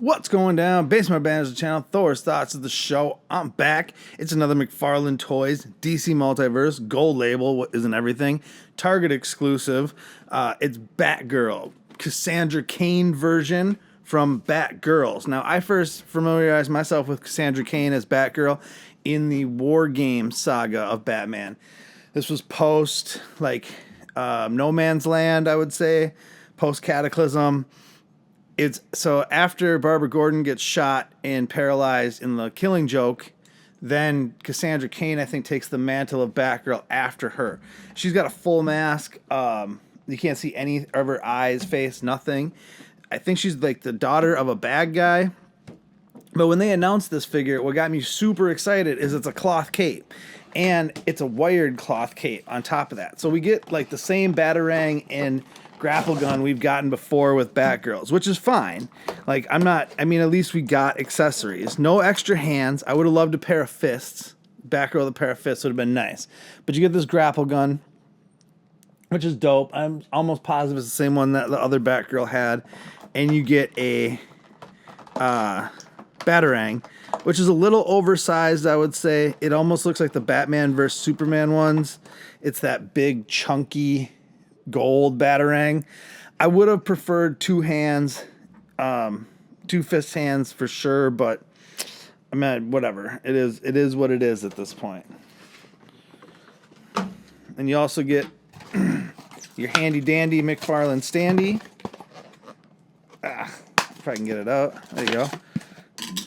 What's going down? Basement Banter channel, Thor's Thoughts of the show. I'm back. It's another McFarlane Toys, DC Multiverse, gold label, what isn't everything, Target exclusive. It's Batgirl, Cassandra Cain version from Batgirls. Now, I first familiarized myself with Cassandra Cain as Batgirl in the War Game saga of Batman. This was post, No Man's Land, I would say, post Cataclysm. It's so after Barbara Gordon gets shot and paralyzed in the Killing Joke, then Cassandra Cain, I think, takes the mantle of Batgirl after her. She's got a full mask. You can't see any of her eyes, face, nothing. I think she's like the daughter of a bad guy. But when they announced this figure, what got me super excited is it's a cloth cape. And it's a wired cloth cape on top of that. So we get like the same Batarang and grapple gun we've gotten before with Batgirls, which is fine. At least we got accessories. No extra hands. I would have loved a pair of fists. Batgirl with a pair of fists would have been nice. But you get this grapple gun, which is dope. I'm almost positive it's the same one that the other Batgirl had. And you get a Batarang, which is a little oversized, I would say. It almost looks like the Batman vs. Superman ones. It's that big, chunky gold Batarang. I would have preferred two hands, two fist hands for sure, but I mean, whatever. It is what it is at this point. And you also get your handy dandy McFarlane standee. If I can get it out. There you go.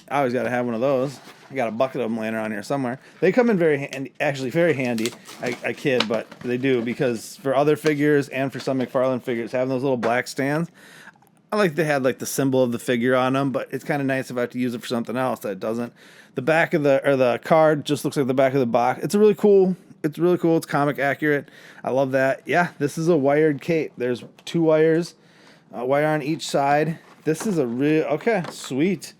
I always got to have one of those. I got a bucket of them laying around here somewhere. They come in very handy, actually very handy. I kid, but they do, because for other figures and for some McFarlane figures, having those little black stands, I like they had like the symbol of the figure on them, but it's kind of nice if I have to use it for something else that it doesn't. The back of the card just looks like the back of the box. It's really cool. It's really cool. It's comic accurate. I love that. Yeah, this is a wired cape. There's two wires, a wire on each side. This is a real, okay, sweet.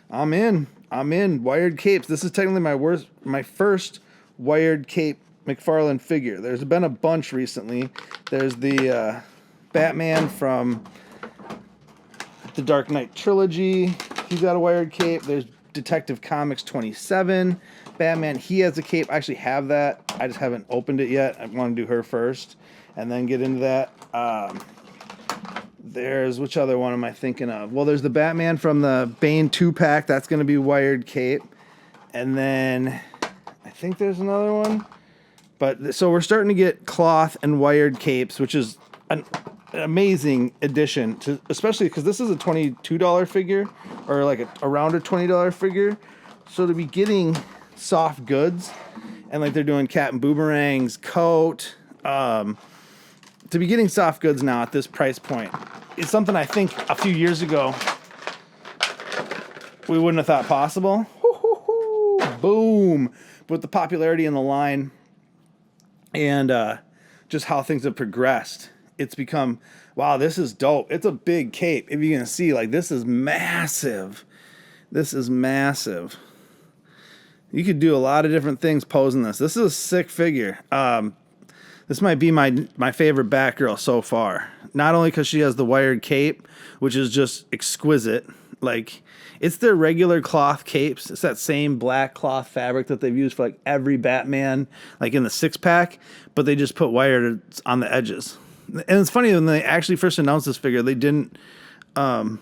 I'm in. Wired capes. This is technically my first wired cape McFarlane figure. There's been a bunch recently. There's the Batman from the Dark Knight trilogy. He's got a wired cape. There's Detective Comics 27. Batman, he has a cape. I actually have that. I just haven't opened it yet. I want to do her first and then get into that. Which other one am I thinking of? Well, there's the Batman from the Bane 2-pack. That's going to be wired cape. And then I think there's another one. But so we're starting to get cloth and wired capes, which is an amazing addition to, especially because this is a $22 figure, or like around a $20 figure. So to be getting soft goods, and like they're doing Captain Boomerang's coat, to be getting soft goods now at this price point is something I think a few years ago we wouldn't have thought possible. Boom. But with the popularity in the line and just how things have progressed, it's become, wow, this is dope. It's a big cape. If you can see, like, this is massive. This is massive. You could do a lot of different things posing this. This is a sick figure. This might be my favorite Batgirl so far. Not only because she has the wired cape, which is just exquisite. Like, it's their regular cloth capes. It's that same black cloth fabric that they've used for like every Batman, like in the 6-pack, but they just put wired on the edges. And it's funny, when they actually first announced this figure, they didn't announce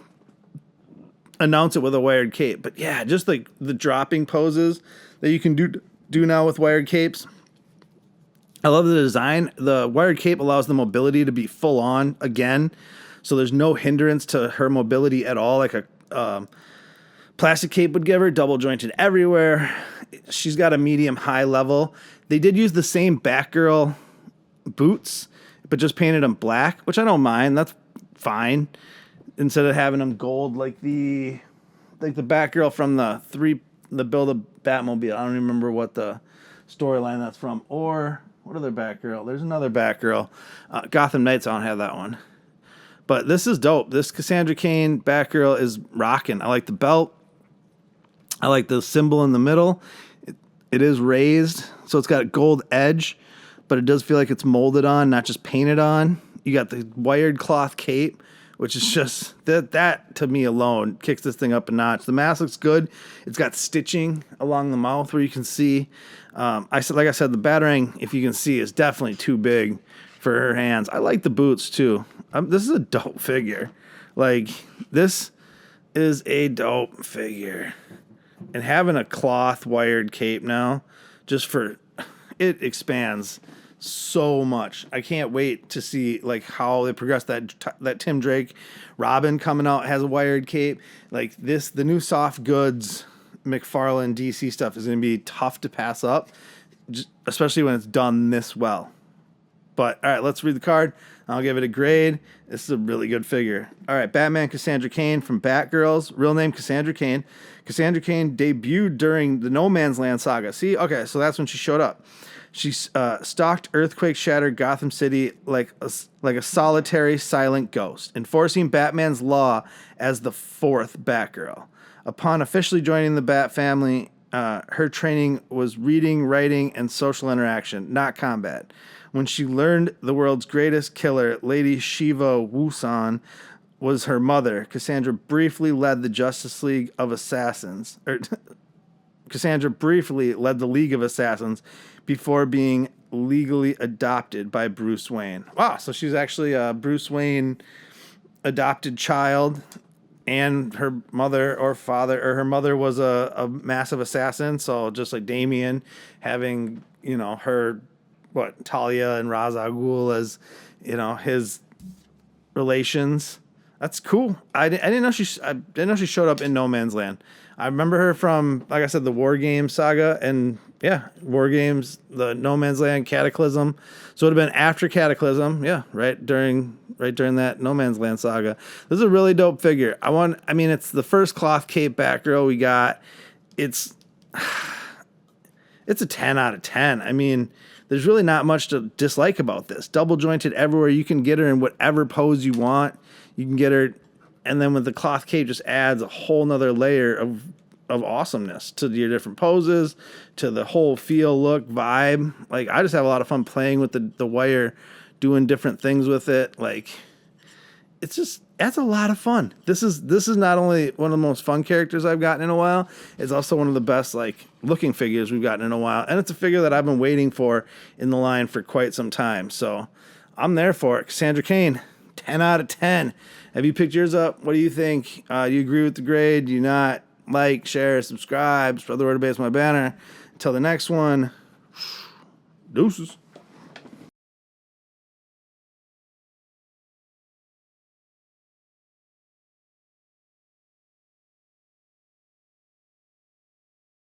it with a wired cape. But yeah, just like the dropping poses that you can do now with wired capes. I love the design. The wired cape allows the mobility to be full on again. So there's no hindrance to her mobility at all, like a plastic cape would give her, double jointed everywhere. She's got a medium high level. They did use the same Batgirl boots, but just painted them black, which I don't mind. That's fine. Instead of having them gold like the Batgirl from the Build a Batmobile. I don't even remember what the storyline that's from. Or what other Batgirl? There's another Batgirl. Gotham Knights, I don't have that one. But this is dope. This Cassandra Cain Batgirl is rocking. I like the belt. I like the symbol in the middle. It is raised, so it's got a gold edge, but it does feel like it's molded on, not just painted on. You got the wired cloth cape, which is just that to me alone kicks this thing up a notch. The mask looks good. It's got stitching along the mouth where you can see. Like I said, the Batarang, if you can see, is definitely too big for her hands. I like the boots too. This is a dope figure. Like, this is a dope figure. And having a cloth wired cape now, it expands so much. I can't wait to see like how they progress that Tim Drake Robin coming out has a wired cape. Like this, the new soft goods McFarlane DC stuff is going to be tough to pass up, especially when it's done this well. But all right, let's read the card. I'll give it a grade. This is a really good figure. All right, Batman Cassandra Cain from Batgirls. Real name Cassandra Cain. Cassandra Cain debuted during the No Man's Land saga. See, okay, so that's when she showed up. She stalked earthquake-shattered Gotham City like a solitary, silent ghost, enforcing Batman's law as the fourth Batgirl. Upon officially joining the Bat family, her training was reading, writing, and social interaction, not combat. When she learned the world's greatest killer, Lady Shiva Wusan, was her mother, Cassandra briefly led the Justice League of Assassins. Cassandra briefly led the League of Assassins before being legally adopted by Bruce Wayne. Wow, so she's actually a Bruce Wayne adopted child, and her mother or father, or her mother was a massive assassin. So just like Damian having, her, Talia and Ra's al Ghul as, his relations. That's cool. I didn't know she showed up in No Man's Land. I remember her from, like I said, the War Games saga, and War Games, the No Man's Land, Cataclysm. So it would have been after Cataclysm, right during that No Man's Land saga. This is a really dope figure. It's the first cloth cape Batgirl we got. It's a 10 out of 10. I mean, there's really not much to dislike about this. Double jointed everywhere. You can get her in whatever pose you want. You can get her, and then with the cloth cape just adds a whole nother layer of awesomeness to your different poses, to the whole feel, look, vibe. Like, I just have a lot of fun playing with the wire, doing different things with it. Like, that's a lot of fun. This is not only one of the most fun characters I've gotten in a while, it's also one of the best looking figures we've gotten in a while. And it's a figure that I've been waiting for in the line for quite some time. So I'm there for it. Cassandra Cain, 10 out of 10. Have you picked yours up? What do you think? Do you agree with the grade? Do you not? Like, share, subscribe, spread the word about my banner. Until the next one, deuces.